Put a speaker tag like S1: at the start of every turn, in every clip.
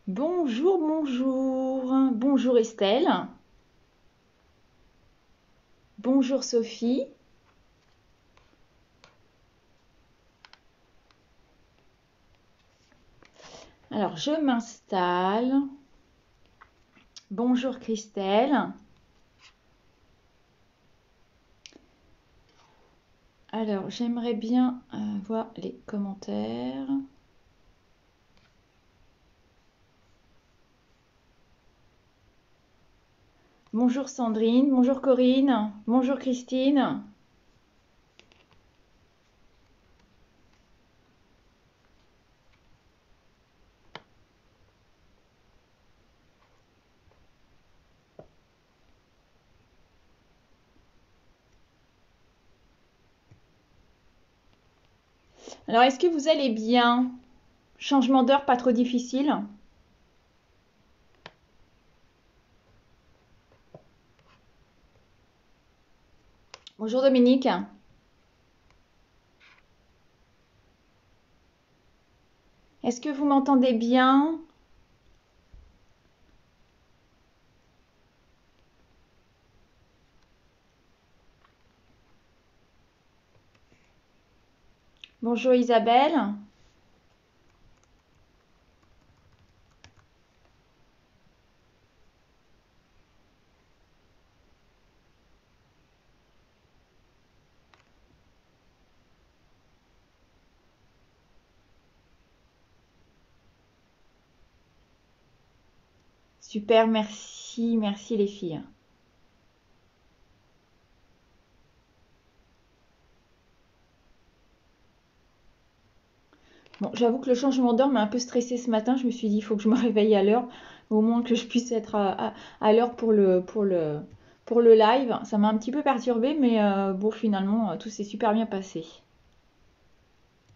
S1: Bonjour, bonjour. Bonjour Estelle. Bonjour Sophie. Alors, je m'installe. Bonjour Christelle. Alors, j'aimerais bien voir les commentaires. Bonjour Sandrine, bonjour Corinne, bonjour Christine. Alors, est-ce que vous allez bien? Changement d'heure pas trop difficile? Bonjour Dominique. Est-ce que vous m'entendez bien? Bonjour Isabelle. Super, merci, merci les filles. Bon, j'avoue que le changement d'heure m'a un peu stressée ce matin. Je me suis dit, il faut que je me réveille à l'heure, au moins que je puisse être à l'heure pour le live. Ça m'a un petit peu perturbée, mais bon, finalement, tout s'est super bien passé.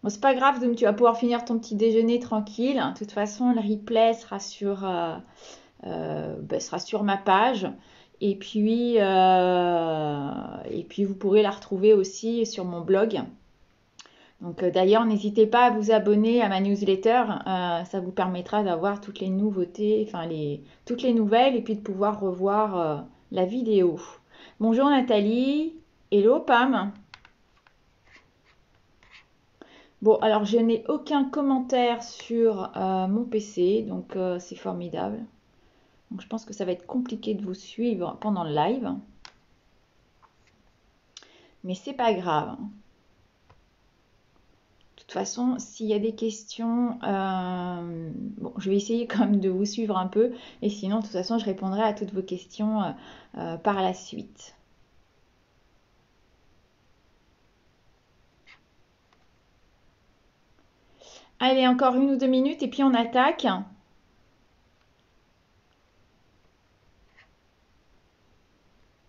S1: Bon, c'est pas grave, donc tu vas pouvoir finir ton petit déjeuner tranquille. De toute façon, le replay sera sur ma page. Et puis vous pourrez la retrouver aussi sur mon blog. Donc d'ailleurs, n'hésitez pas à vous abonner à ma newsletter. Ça vous permettra d'avoir toutes les nouveautés, enfin toutes les nouvelles et puis de pouvoir revoir la vidéo. Bonjour Nathalie. Hello Pam. Bon, alors je n'ai aucun commentaire sur mon PC, donc c'est formidable. Donc je pense que ça va être compliqué de vous suivre pendant le live. Mais c'est pas grave. De toute façon, s'il y a des questions, bon, je vais essayer quand même de vous suivre un peu. Et sinon, de toute façon, je répondrai à toutes vos questions par la suite. Allez, encore 1 ou 2 minutes et puis on attaque.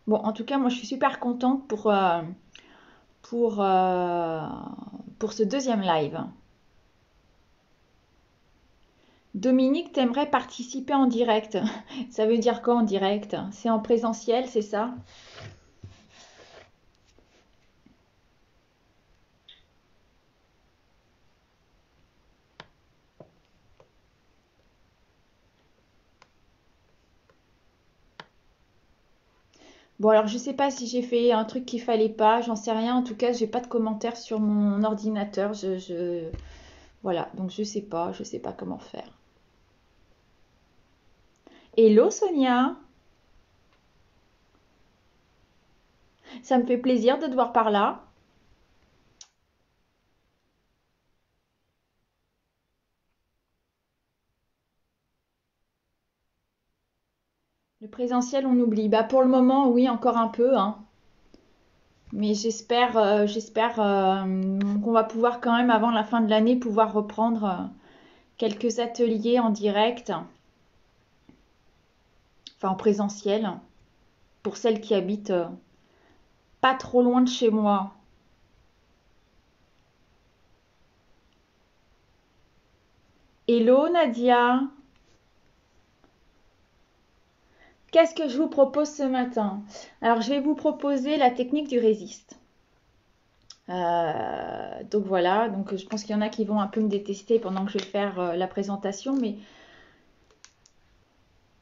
S1: Bon, en tout cas, moi, je suis super contente pour, euh, pour ce deuxième live. Dominique, t'aimerais participer en direct. Ça veut dire quoi en direct? C'est en présentiel, c'est ça? Bon, alors je sais pas si j'ai fait un truc qu'il fallait pas, j'en sais rien. En tout cas, j'ai pas de commentaires sur mon ordinateur. Voilà, donc je sais pas comment faire. Hello Sonia, ça me fait plaisir de te voir par là. Le présentiel, on oublie. Bah pour le moment, oui, encore un peu, hein. Mais j'espère qu'on va pouvoir quand même avant la fin de l'année pouvoir reprendre quelques ateliers en direct, enfin en présentiel, pour celles qui habitent pas trop loin de chez moi. Hello Nadia, qu'est-ce que je vous propose ce matin? Alors je vais vous proposer la technique du résiste. Donc voilà, donc je pense qu'il y en a qui vont un peu me détester pendant que je vais faire la présentation, mais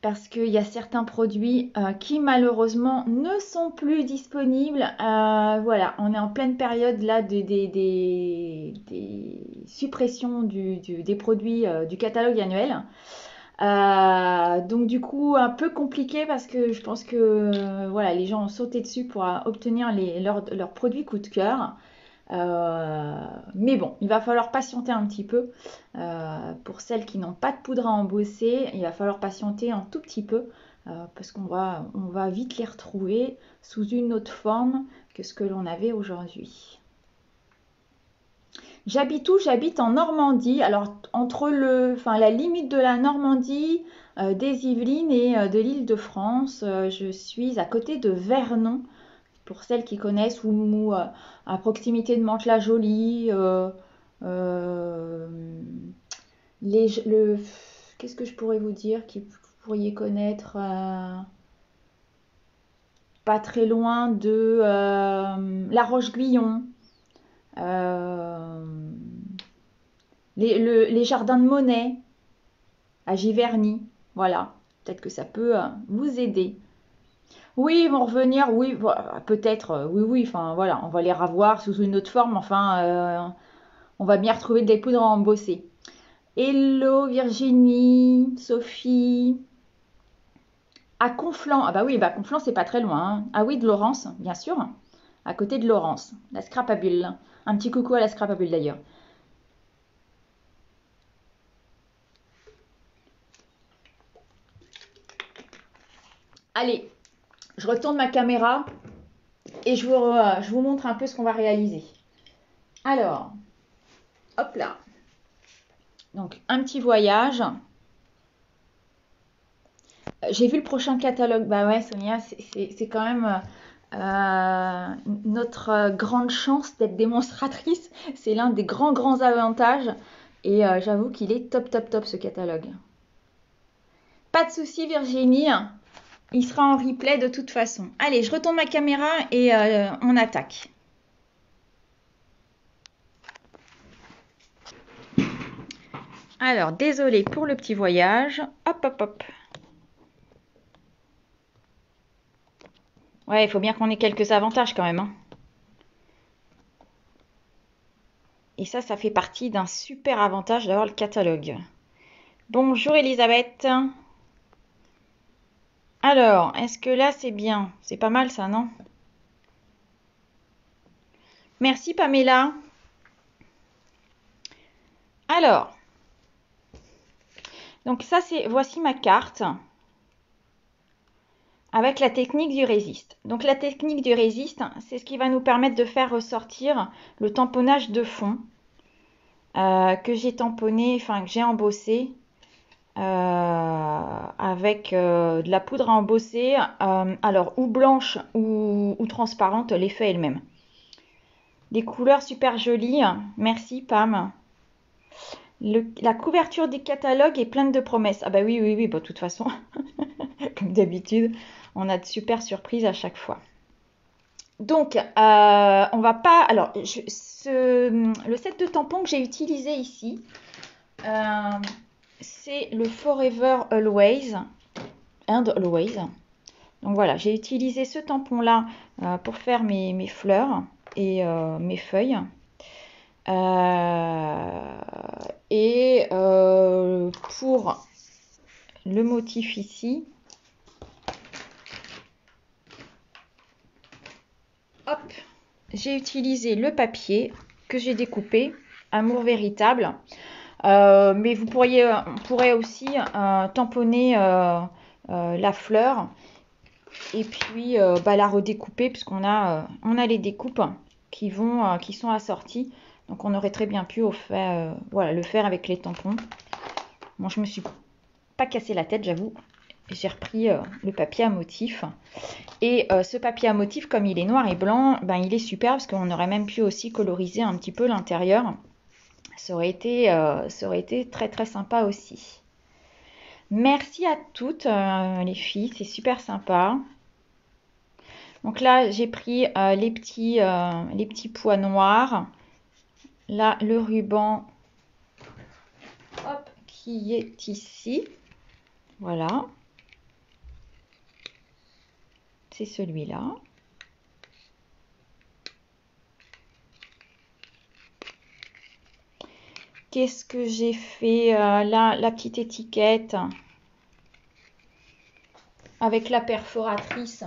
S1: parce qu'il y a certains produits qui malheureusement ne sont plus disponibles. Voilà, on est en pleine période là des suppressions des produits du catalogue annuel. Donc du coup un peu compliqué parce que je pense que voilà, les gens ont sauté dessus pour obtenir leurs produits coup de cœur. Mais bon, il va falloir patienter un petit peu. Pour celles qui n'ont pas de poudre à embosser, il va falloir patienter un tout petit peu parce on va vite les retrouver sous une autre forme que ce que l'on avait aujourd'hui. J'habite où? J'habite en Normandie. Alors entre la limite de la Normandie, des Yvelines et de l'Île-de-France, je suis à côté de Vernon. Pour celles qui connaissent, ou à proximité de Mantes-la-Jolie, euh, qu'est-ce que je pourrais vous dire que vous pourriez connaître pas très loin de La Roche-Guyon, euh, les jardins de Monet à Giverny. Voilà, peut-être que ça peut vous aider. Oui, ils vont revenir, oui, peut-être, oui, oui, enfin voilà, on va les revoir sous une autre forme, enfin, on va bien retrouver des poudres à embosser. Hello Virginie, Sophie, à Conflans, ah bah oui, bah Conflans c'est pas très loin, hein. Ah oui, de Laurence, bien sûr, à côté de Laurence, la Scrapabule. Un petit coucou à la Scrapabule d'ailleurs. Allez, je retourne ma caméra et je vous montre un peu ce qu'on va réaliser. Alors, hop là. Donc, un petit voyage. J'ai vu le prochain catalogue. Bah ouais, Sonia, c'est quand même notre grande chance d'être démonstratrice. C'est l'un des grands avantages. Et j'avoue qu'il est top, top, top ce catalogue. Pas de souci, Virginie. Il sera en replay de toute façon. Allez, je retourne ma caméra et on attaque. Alors, désolé pour le petit voyage. Hop, hop, hop. Ouais, il faut bien qu'on ait quelques avantages quand même, hein. Et ça fait partie d'un super avantage d'avoir le catalogue. Bonjour Elisabeth. Alors, est-ce que là c'est bien? C'est pas mal ça, non? Merci Pamela. Alors, donc voici ma carte avec la technique du résiste. Donc la technique du résiste, c'est ce qui va nous permettre de faire ressortir le tamponnage de fond que j'ai tamponné, enfin que j'ai embossé avec de la poudre à embosser, alors ou blanche ou transparente, l'effet est le même. Des couleurs super jolies, merci Pam. La couverture des catalogues est pleine de promesses. Ah bah oui, oui, oui, bah, de toute façon, comme d'habitude, on a de super surprises à chaque fois. Donc, on va pas... Alors, le set de tampons que j'ai utilisé ici, c'est le Forever Always and Always. Donc voilà, j'ai utilisé ce tampon-là pour faire mes fleurs et mes feuilles. Et pour le motif ici, hop, j'ai utilisé le papier que j'ai découpé, Amour véritable. Mais on pourrait aussi tamponner la fleur et puis la redécouper puisqu'on on a les découpes qui sont assorties. Donc on aurait très bien pu le faire avec les tampons. Moi je me suis pas cassé la tête, j'avoue. J'ai repris le papier à motif. Et ce papier à motif, comme il est noir et blanc, ben, il est super parce qu'on aurait même pu aussi coloriser un petit peu l'intérieur. Ça aurait été très très sympa aussi. Merci à toutes les filles, c'est super sympa. Donc là, j'ai pris les petits pois noirs. Là, le ruban hop, qui est ici. Voilà. c'est celui-là. Qu'est-ce que j'ai fait là, la petite étiquette avec la perforatrice,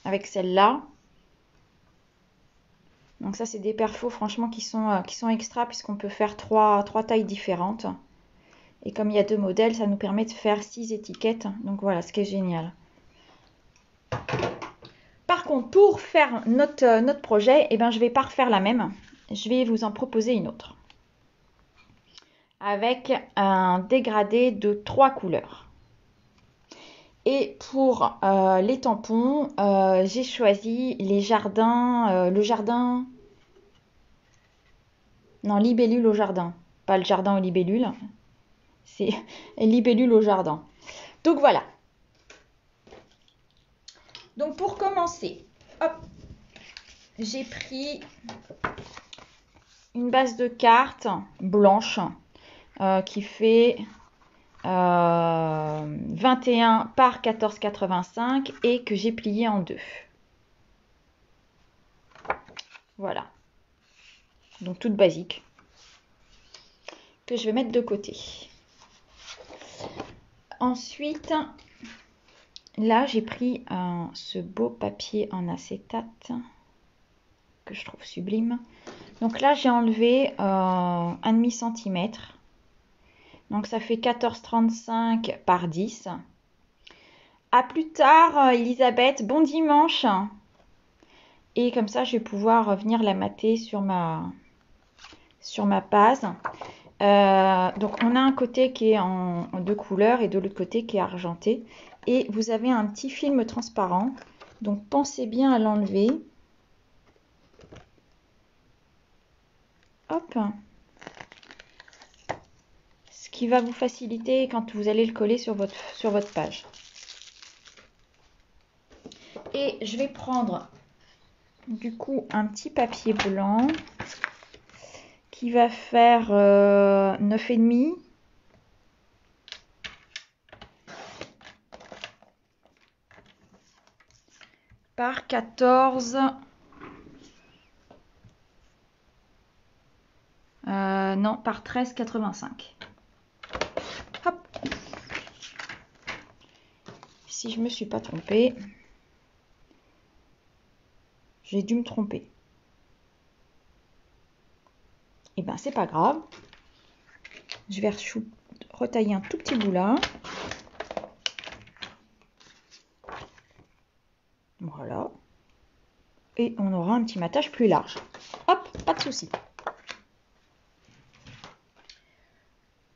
S1: avec celle-là. Donc ça, c'est des perfos, franchement, qui sont extra, puisqu'on peut faire trois tailles différentes. Et comme il y a 2 modèles, ça nous permet de faire 6 étiquettes. Donc voilà, ce qui est génial. Par contre, pour faire notre projet, eh ben, je ne vais pas refaire la même. Je vais vous en proposer une autre. Avec un dégradé de 3 couleurs. Et pour les tampons, j'ai choisi les jardins, le jardin... Non, libellule au jardin. Pas le jardin aux libellules. C'est libellule au jardin. Donc voilà. Donc pour commencer, hop, j'ai pris une base de cartes blanche qui fait 21 par 14,85 et que j'ai plié en 2. Voilà. Donc toute basique. Que je vais mettre de côté. Ensuite, là j'ai pris ce beau papier en acétate que je trouve sublime. Donc là j'ai enlevé 1,5 cm. Donc ça fait 14,35 par 10. À plus tard, Elisabeth, bon dimanche. Et comme ça, je vais pouvoir venir la mater sur ma base. Donc on a un côté qui est en 2 couleurs et de l'autre côté qui est argenté. Et vous avez un petit film transparent. Donc pensez bien à l'enlever. Hop. Ce qui va vous faciliter quand vous allez le coller sur votre page. Et je vais prendre du coup un petit papier blanc qui va faire 9,5 par 14. Non, par 13,85. Hop. Si je me suis pas trompée, j'ai dû me tromper. Et ben c'est pas grave. Je vais retailler un tout petit bout là. Voilà. Et on aura un petit matage plus large. Hop, pas de souci.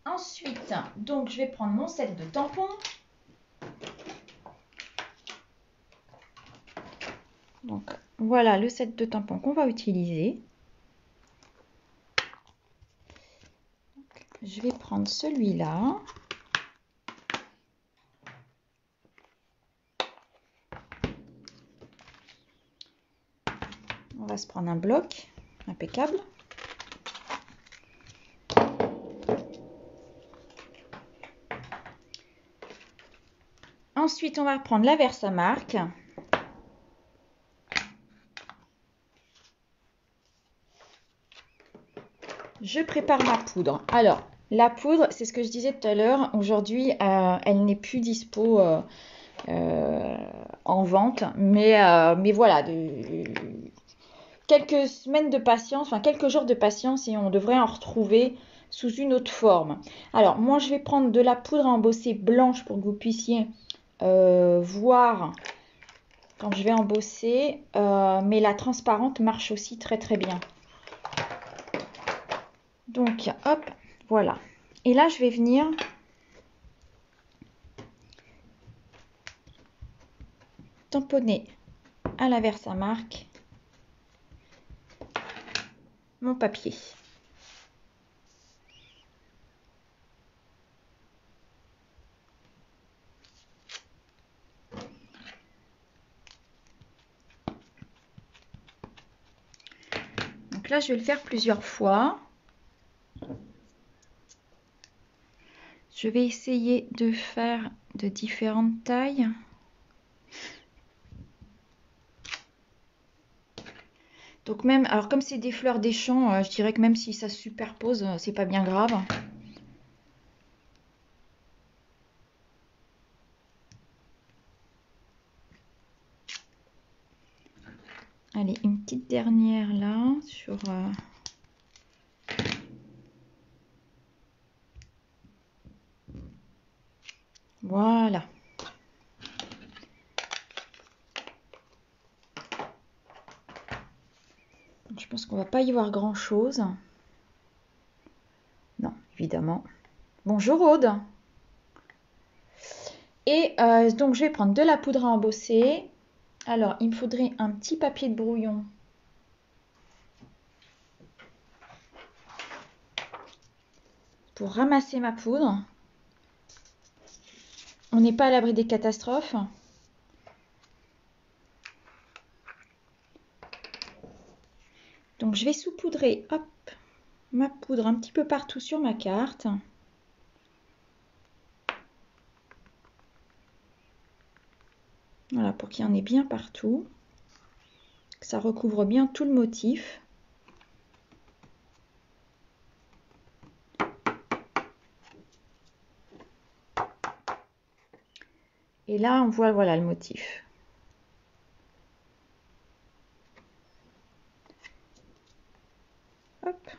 S1: Ensuite, donc je vais prendre mon set de tampons. Donc voilà le set de tampons qu'on va utiliser. Je vais prendre celui-là. On va se prendre un bloc impeccable. Ensuite, on va prendre la Versamark. Je prépare ma poudre. Alors, la poudre, c'est ce que je disais tout à l'heure. Aujourd'hui, elle n'est plus dispo en vente. Mais voilà, quelques semaines de patience, enfin quelques jours de patience et on devrait en retrouver sous une autre forme. Alors, moi, je vais prendre de la poudre à embosser blanche pour que vous puissiez voir quand je vais embosser. Mais la transparente marche aussi très très bien. Donc, hop, voilà. Et là, je vais venir tamponner à la Versamark mon papier. Donc là, je vais le faire plusieurs fois. Je vais essayer de faire de différentes tailles. Donc même, alors comme c'est des fleurs des champs, je dirais que même si ça se superpose, c'est pas bien grave. Allez, une petite dernière là sur... Voilà. Je pense qu'on va pas y voir grand chose. Non, évidemment. Bonjour Aude. Et donc je vais prendre de la poudre à embosser. Alors il me faudrait un petit papier de brouillon. Pour ramasser ma poudre. On n'est pas à l'abri des catastrophes. Donc je vais saupoudrer, hop, ma poudre un petit peu partout sur ma carte. Voilà, pour qu'il y en ait bien partout. Que ça recouvre bien tout le motif. Et là, on voit voilà le motif. Hop.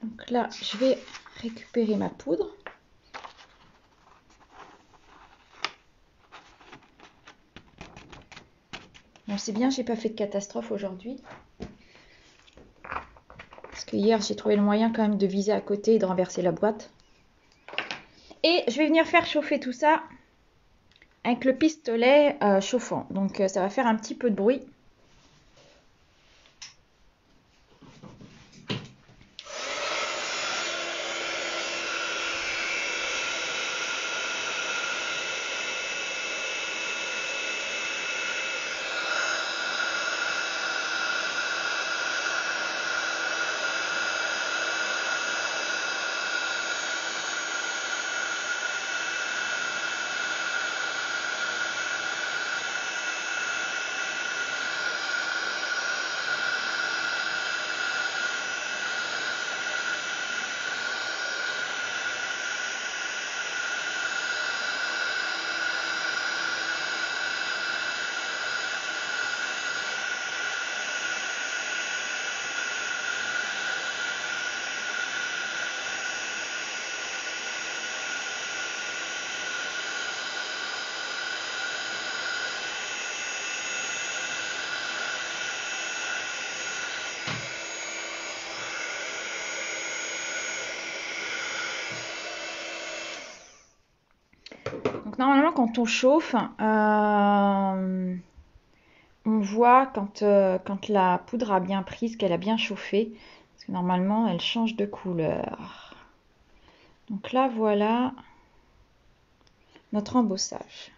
S1: Donc là, je vais récupérer ma poudre. Bon, c'est bien, j'ai pas fait de catastrophe aujourd'hui. Parce que hier, j'ai trouvé le moyen quand même de viser à côté et de renverser la boîte. Et je vais venir faire chauffer tout ça avec le pistolet chauffant. Donc ça va faire un petit peu de bruit. Donc normalement, quand on chauffe, on voit quand la poudre a bien prise, qu'elle a bien chauffé. Parce que normalement, elle change de couleur. Donc là, voilà notre embossage.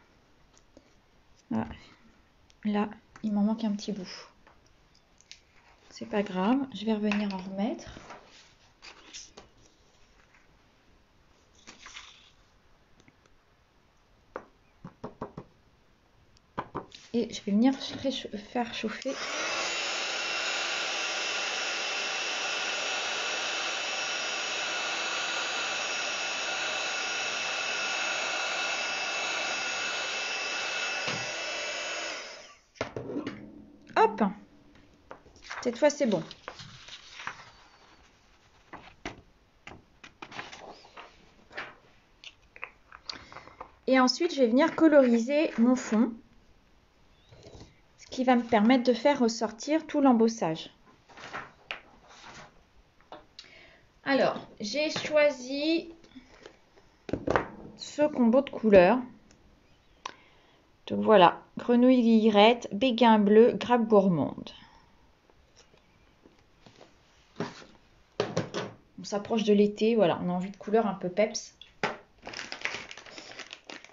S1: Voilà. Là, il m'en manque un petit bout. C'est pas grave, je vais revenir en remettre. Et je vais venir faire chauffer. Hop! Cette fois, c'est bon. Et ensuite, je vais venir coloriser mon fond, ce qui va me permettre de faire ressortir tout l'embossage. Alors, j'ai choisi ce combo de couleurs. Donc voilà, grenouille guillerette, béguin bleu, grappe gourmande. On s'approche de l'été, voilà, on a envie de couleurs un peu peps.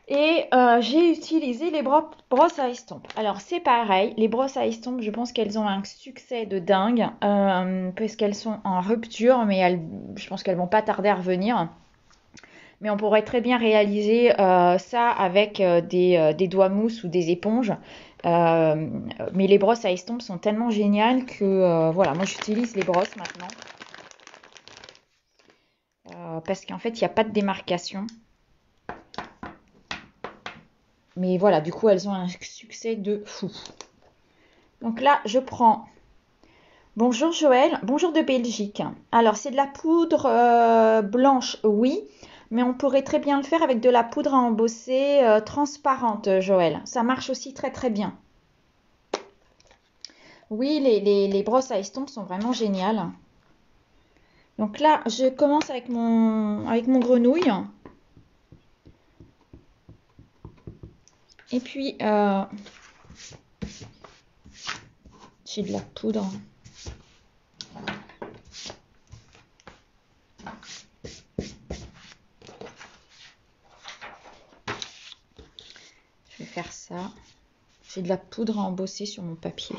S1: Et j'ai utilisé les brosses à estompe. Alors c'est pareil, les brosses à estompe, je pense qu'elles ont un succès de dingue parce qu'elles sont en rupture, mais je pense qu'elles vont pas tarder à revenir. Mais on pourrait très bien réaliser ça avec des doigts mousse ou des éponges. Euh, mais les brosses à estompe sont tellement géniales que voilà, moi j'utilise les brosses maintenant. Parce qu'en fait, il n'y a pas de démarcation. Mais voilà, du coup, elles ont un succès de fou. Donc là, je prends... Bonjour Joël, bonjour de Belgique. Alors, c'est de la poudre blanche, oui, mais on pourrait très bien le faire avec de la poudre à embosser transparente, Joël. Ça marche aussi très très bien. Oui, les brosses à estompe sont vraiment géniales. Donc là, je commence avec mon grenouille. Et puis, j'ai de la poudre. Je vais faire ça. J'ai de la poudre à embosser sur mon papier.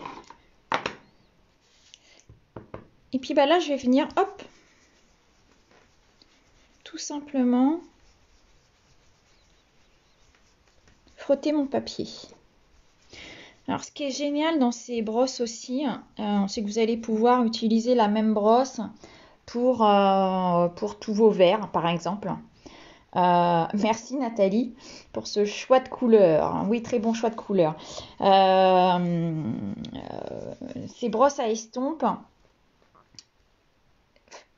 S1: Et puis bah là, je vais venir, hop, tout simplement frotter mon papier. Alors, ce qui est génial dans ces brosses aussi, c'est que vous allez pouvoir utiliser la même brosse pour tous vos verres, par exemple. Merci Nathalie pour ce choix de couleur. Oui, très bon choix de couleur. Ces brosses à estompe,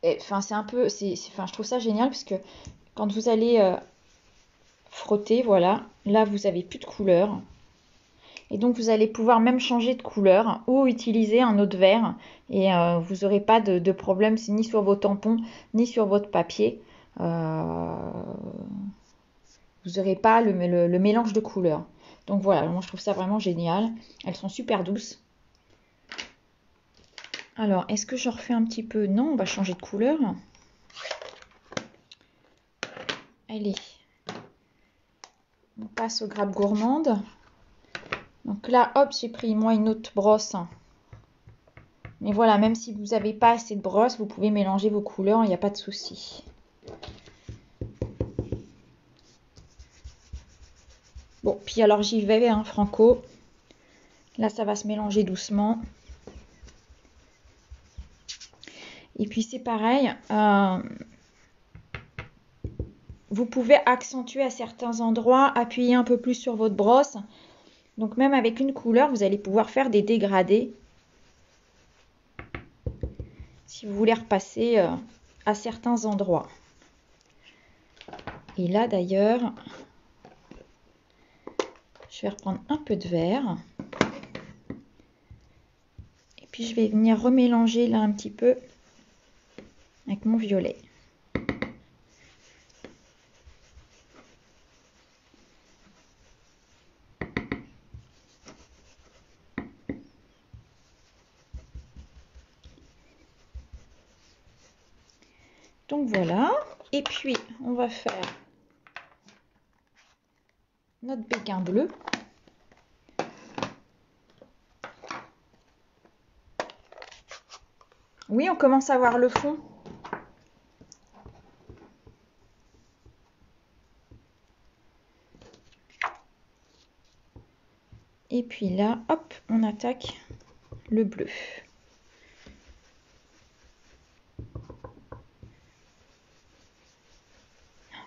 S1: enfin c'est un peu, enfin je trouve ça génial parce que quand vous allez frotter, voilà, là vous avez plus de couleur. Et donc vous allez pouvoir même changer de couleur ou utiliser un autre verre et vous n'aurez pas de problème ni sur vos tampons ni sur votre papier. Vous n'aurez pas le mélange de couleurs. Donc voilà, moi je trouve ça vraiment génial. Elles sont super douces. Alors, est-ce que je refais un petit peu? Non, on va changer de couleur. Allez, on passe aux grappes gourmandes. Donc là, hop, j'ai pris moi une autre brosse. Mais voilà, même si vous n'avez pas assez de brosse, vous pouvez mélanger vos couleurs, il n'y a pas de souci. Bon, puis alors j'y vais, hein, Franco. Là, ça va se mélanger doucement. Et puis c'est pareil, vous pouvez accentuer à certains endroits, appuyer un peu plus sur votre brosse. Donc même avec une couleur, vous allez pouvoir faire des dégradés. Si vous voulez repasser à certains endroits. Et là d'ailleurs, je vais reprendre un peu de vert. Et puis je vais venir remélanger là un petit peu avec mon violet. Donc voilà. Et puis on va faire notre béguin bleu. Oui, on commence à voir le fond. Et puis là, hop, on attaque le bleu.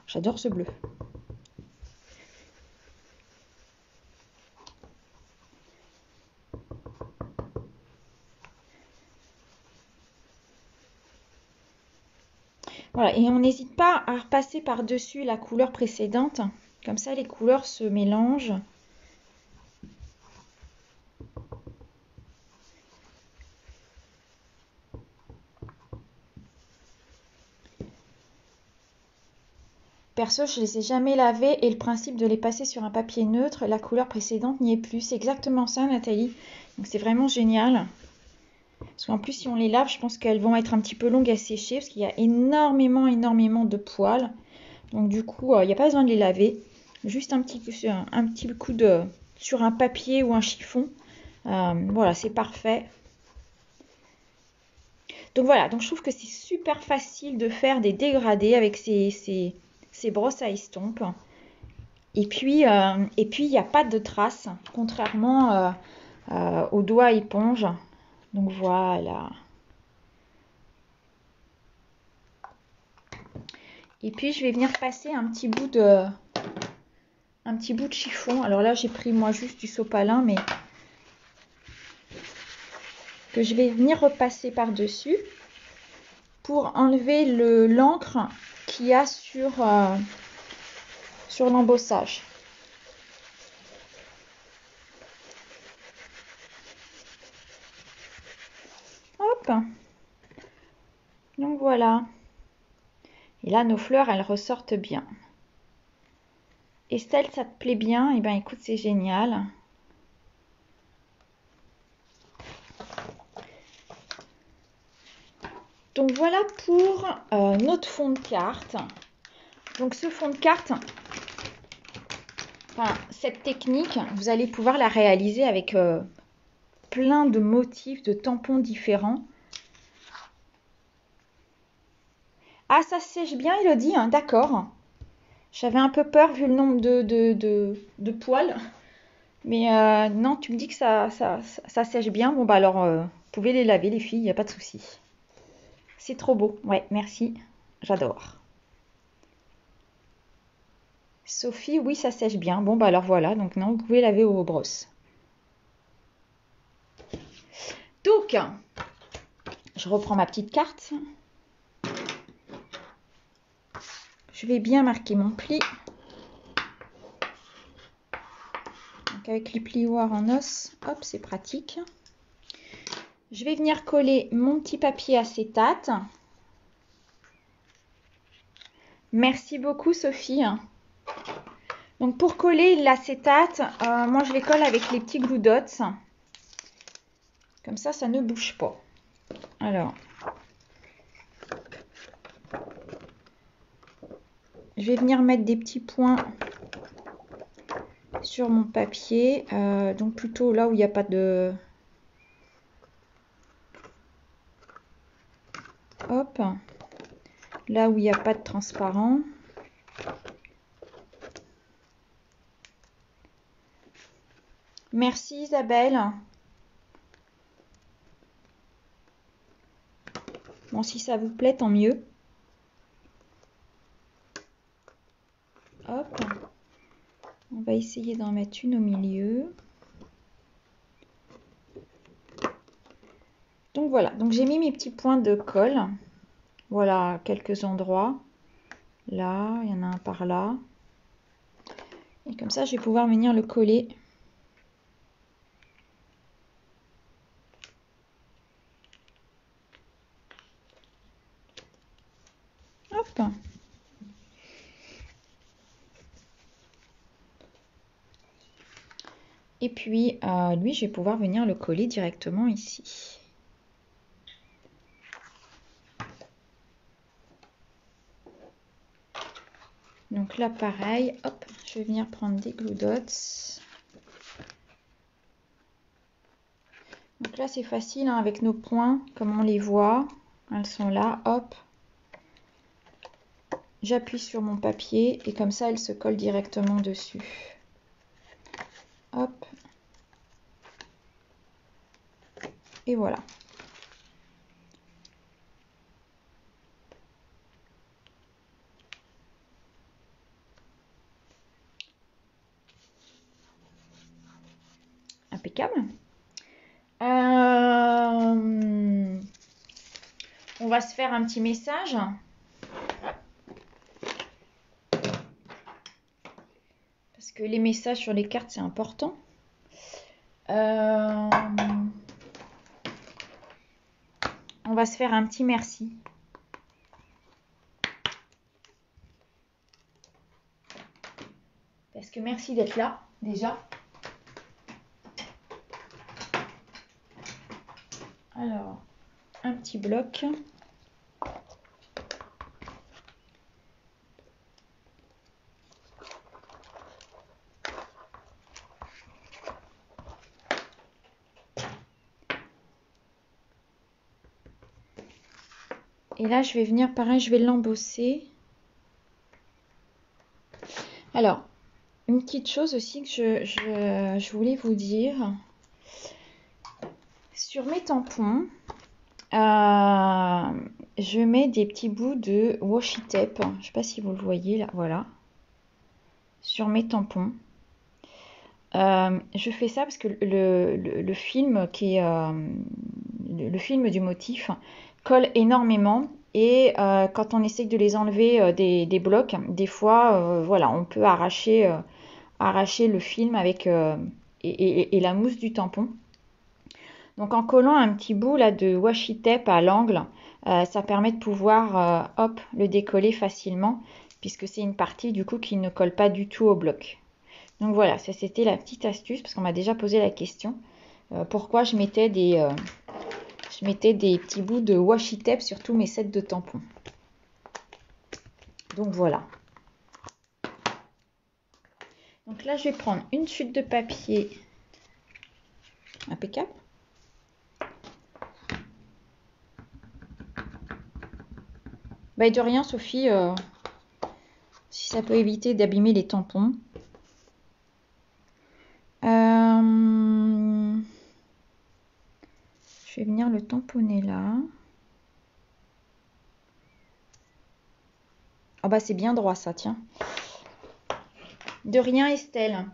S1: J'adore ce bleu. Voilà, et on n'hésite pas à repasser par-dessus la couleur précédente. Comme ça, les couleurs se mélangent. Perso, je ne les ai jamais lavés et le principe de les passer sur un papier neutre, la couleur précédente n'y est plus. C'est exactement ça, Nathalie. Donc c'est vraiment génial. Parce qu'en plus, si on les lave, je pense qu'elles vont être un petit peu longues à sécher parce qu'il y a énormément, énormément de poils. Donc du coup, il n'y a pas besoin de les laver. Juste un petit coup de sur un papier ou un chiffon. Voilà, c'est parfait. Donc voilà, donc je trouve que c'est super facile de faire des dégradés avec ces c'est brosse à estompe. Et puis, il n'y a pas de traces, contrairement au doigt éponge. Donc voilà. Et puis, je vais venir passer un petit bout de chiffon. Alors là, j'ai pris moi juste du sopalin, mais que je vais venir repasser par-dessus pour enlever l'encre qu'il y a sur l'embossage. Hop. Donc voilà. Et là, nos fleurs, elles ressortent bien. Estelle, ça te plaît bien? Eh bien, écoute, c'est génial. Donc voilà pour notre fond de carte. Donc ce fond de carte, enfin, cette technique, vous allez pouvoir la réaliser avec plein de motifs, de tampons différents. Ah, ça sèche bien, Elodie, hein, d'accord. J'avais un peu peur vu le nombre de poils. Mais non, tu me dis que ça sèche bien. Bon, bah alors, vous pouvez les laver, les filles, il n'y a pas de souci. C'est trop beau. Ouais, merci. J'adore. Sophie, oui, ça sèche bien. Bon, bah alors voilà. Donc non, vous pouvez laver vos brosses. Donc, je reprends ma petite carte. Je vais bien marquer mon pli. Donc avec les plioirs en os, hop, c'est pratique. Je vais venir coller mon petit papier acétate. Merci beaucoup, Sophie. Donc pour coller l'acétate, moi je les colle avec les petits glue dots. Comme ça ne bouge pas. Alors, je vais venir mettre des petits points sur mon papier. Donc plutôt là où il n'y a pas de... Hop. Là où il n'y a pas de transparent. Merci Isabelle. Bon, si ça vous plaît, tant mieux. Hop. On va essayer d'en mettre une au milieu. Donc voilà, donc j'ai mis mes petits points de colle. Voilà, quelques endroits. Là, il y en a un par là. Et comme ça, je vais pouvoir venir le coller. Hop. Et puis, lui, je vais pouvoir venir le coller directement ici. Donc là, pareil, hop, je vais venir prendre des glue dots. Donc là, c'est facile hein, avec nos points, comme on les voit. Elles sont là, hop. J'appuie sur mon papier et comme ça, elles se collent directement dessus. Hop. Et voilà. Impeccable. On va se faire un petit message. Parce que les messages sur les cartes, c'est important. On va se faire un petit merci. Parce que merci d'être là, déjà. Alors, un petit bloc. Et là, je vais venir, pareil, je vais l'embosser. Alors, une petite chose aussi que je voulais vous dire. Sur mes tampons, je mets des petits bouts de washi tape. Je ne sais pas si vous le voyez là, voilà. Sur mes tampons. Je fais ça parce que le film le film du motif colle énormément et quand on essaie de les enlever des blocs, des fois, voilà, on peut arracher le film avec et la mousse du tampon. Donc en collant un petit bout là de washi tape à l'angle, ça permet de pouvoir hop, le décoller facilement puisque c'est une partie du coup qui ne colle pas du tout au bloc. Donc voilà, ça c'était la petite astuce parce qu'on m'a déjà posé la question pourquoi je mettais des petits bouts de washi tape sur tous mes sets de tampons. Donc voilà. Donc là je vais prendre une chute de papier impeccable. Bah de rien Sophie, si ça peut éviter d'abîmer les tampons. Je vais venir le tamponner là. Ah bah c'est bien droit ça, tiens. De rien Estelle.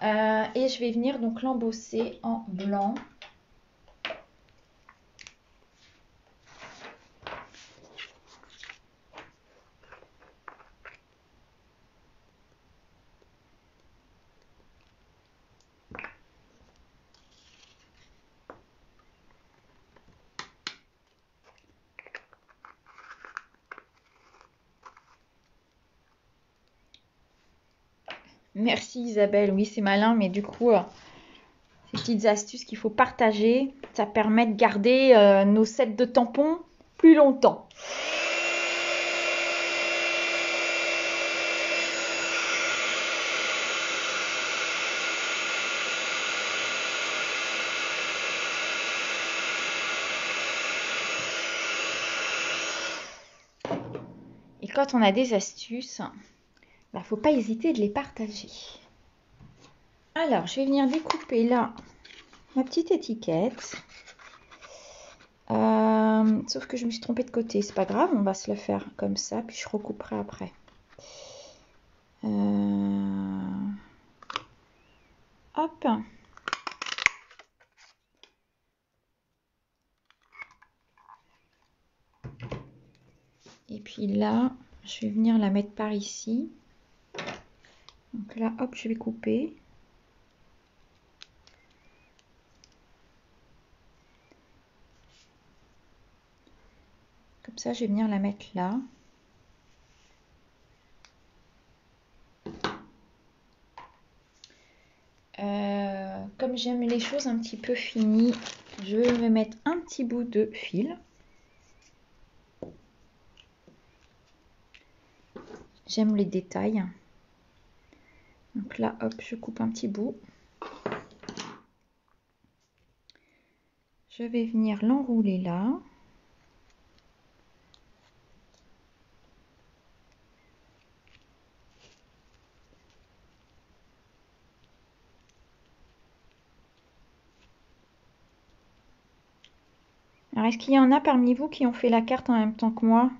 S1: Et je vais venir donc l'embosser en blanc. Merci Isabelle, oui c'est malin, mais du coup, ces petites astuces qu'il faut partager, ça permet de garder nos sets de tampons plus longtemps. Et quand on a des astuces, bah, faut pas hésiter de les partager. Alors, je vais venir découper là ma petite étiquette. Sauf que je me suis trompée de côté, c'est pas grave, on va se le faire comme ça, puis je recouperai après. Hop. Et puis là, je vais venir la mettre par ici. Donc là, hop, je vais couper. Comme ça, je vais venir la mettre là. Comme j'aime les choses un petit peu finies, je vais me mettre un petit bout de fil. J'aime les détails. Donc là, hop, je coupe un petit bout. Je vais venir l'enrouler là. Alors, est-ce qu'il y en a parmi vous qui ont fait la carte en même temps que moi?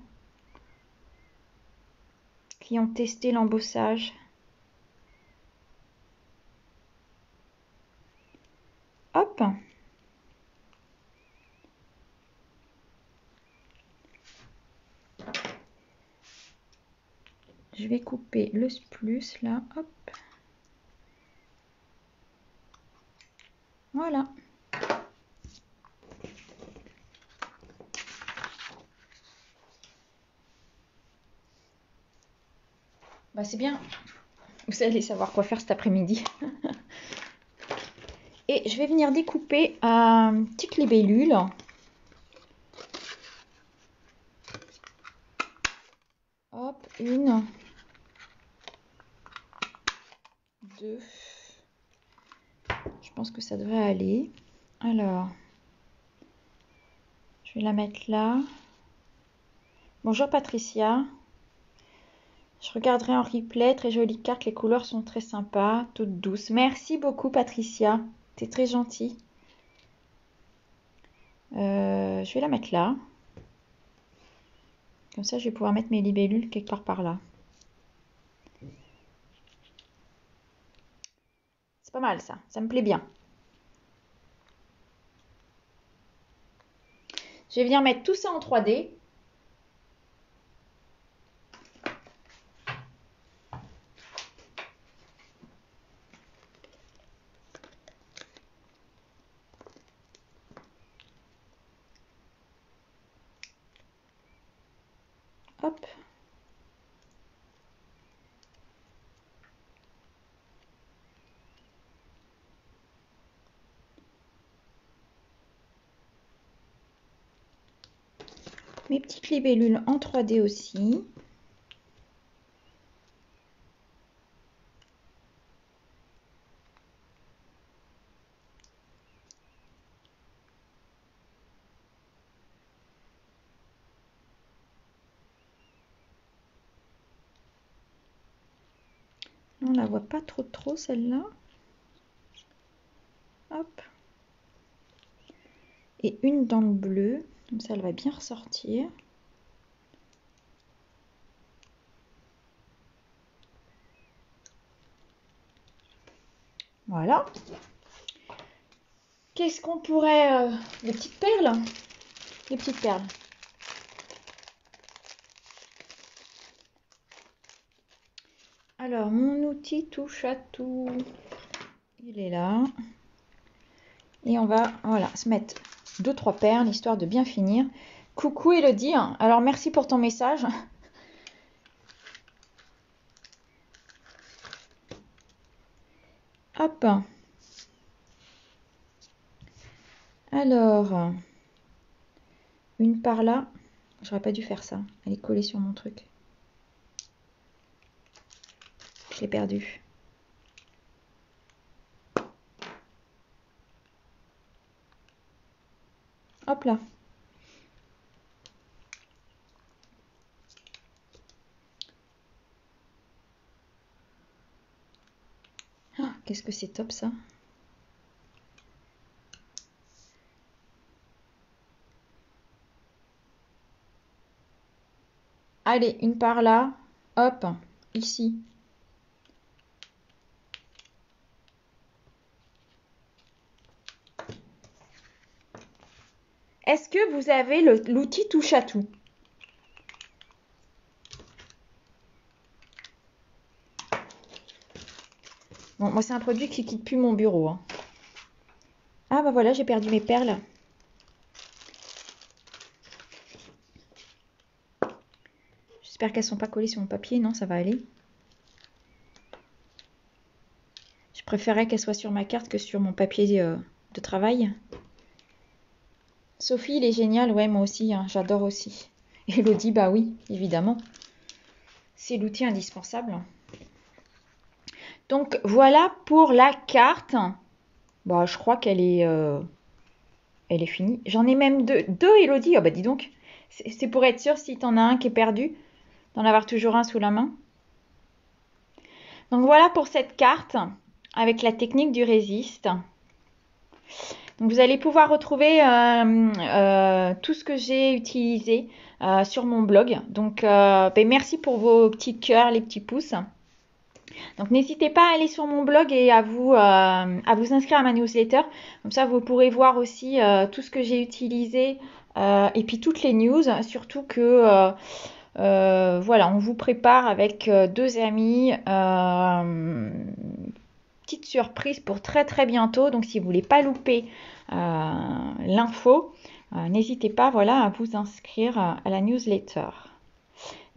S1: Qui ont testé l'embossage? Hop! Je vais couper le plus là, hop. Voilà. Bah c'est bien. Vous allez savoir quoi faire cet après-midi. Et je vais venir découper une petite libellule. Hop, une, deux. Je pense que ça devrait aller. Alors, je vais la mettre là. Bonjour Patricia. Je regarderai en replay. Très jolie carte. Les couleurs sont très sympas, toutes douces. Merci beaucoup, Patricia. T'es très gentille. Je vais la mettre là. Comme ça, je vais pouvoir mettre mes libellules quelque part par là. C'est pas mal ça. Ça me plaît bien. Je vais venir mettre tout ça en 3D. Hop. Mes petites libellules en 3D aussi. On la voit pas trop celle-là. Hop. Et une dans le bleu. Comme ça, elle va bien ressortir. Voilà. Qu'est-ce qu'on pourrait... les petites perles. Les petites perles. Alors, mon outil touche à tout. Il est là. Et on va, voilà, se mettre 2-3 perles, histoire de bien finir. Coucou Elodie. Alors, merci pour ton message. Hop. Alors, une par là. J'aurais pas dû faire ça. Elle est collée sur mon truc. Je l'ai perdue. Hop là. Ah, qu'est-ce que c'est top ça. Allez, une par là. Hop, ici. Est-ce que vous avez l'outil touche à tout? Bon, moi c'est un produit qui quitte plus mon bureau. Hein. Ah bah voilà, j'ai perdu mes perles. J'espère qu'elles sont pas collées sur mon papier. Non, ça va aller. Je préférais qu'elles soient sur ma carte que sur mon papier de travail. Sophie, il est génial. Ouais, moi aussi, hein, j'adore aussi. Elodie, bah oui, évidemment. C'est l'outil indispensable. Donc voilà pour la carte. Bah, je crois qu'elle est, elle est finie. J'en ai même deux Elodie. Oh bah dis donc. C'est pour être sûr si t'en as un qui est perdu, d'en avoir toujours un sous la main. Donc voilà pour cette carte avec la technique du résiste. Donc vous allez pouvoir retrouver tout ce que j'ai utilisé sur mon blog. Donc ben merci pour vos petits cœurs, les petits pouces. Donc n'hésitez pas à aller sur mon blog et à vous inscrire à ma newsletter. Comme ça, vous pourrez voir aussi tout ce que j'ai utilisé et puis toutes les news. Surtout que voilà, on vous prépare avec deux amis petite surprise pour très très bientôt. Donc si vous voulez pas louper l'info, n'hésitez pas voilà, à vous inscrire à la newsletter.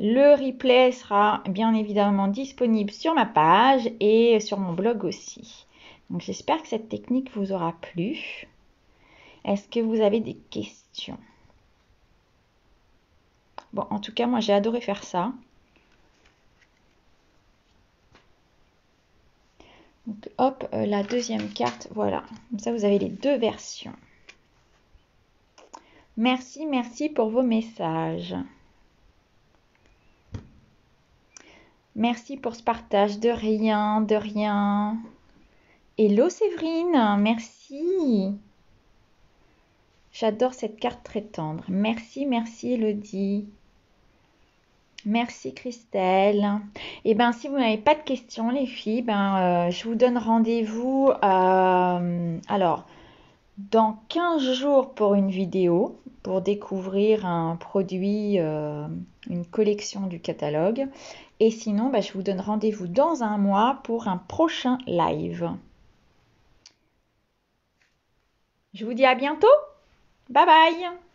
S1: Le replay sera bien évidemment disponible sur ma page et sur mon blog aussi. Donc j'espère que cette technique vous aura plu. Est-ce que vous avez des questions? Bon, en tout cas, moi j'ai adoré faire ça. Donc hop, la deuxième carte, voilà. Comme ça, vous avez les deux versions. Merci pour vos messages. Merci pour ce partage. De rien, de rien. Hello Séverine, merci. J'adore cette carte très tendre. Merci, merci Elodie. Merci Christelle. Et ben si vous n'avez pas de questions les filles, je vous donne rendez-vous alors dans 15 jours pour une vidéo pour découvrir un produit, une collection du catalogue. Et sinon, je vous donne rendez-vous dans un mois pour un prochain live. Je vous dis à bientôt. Bye bye.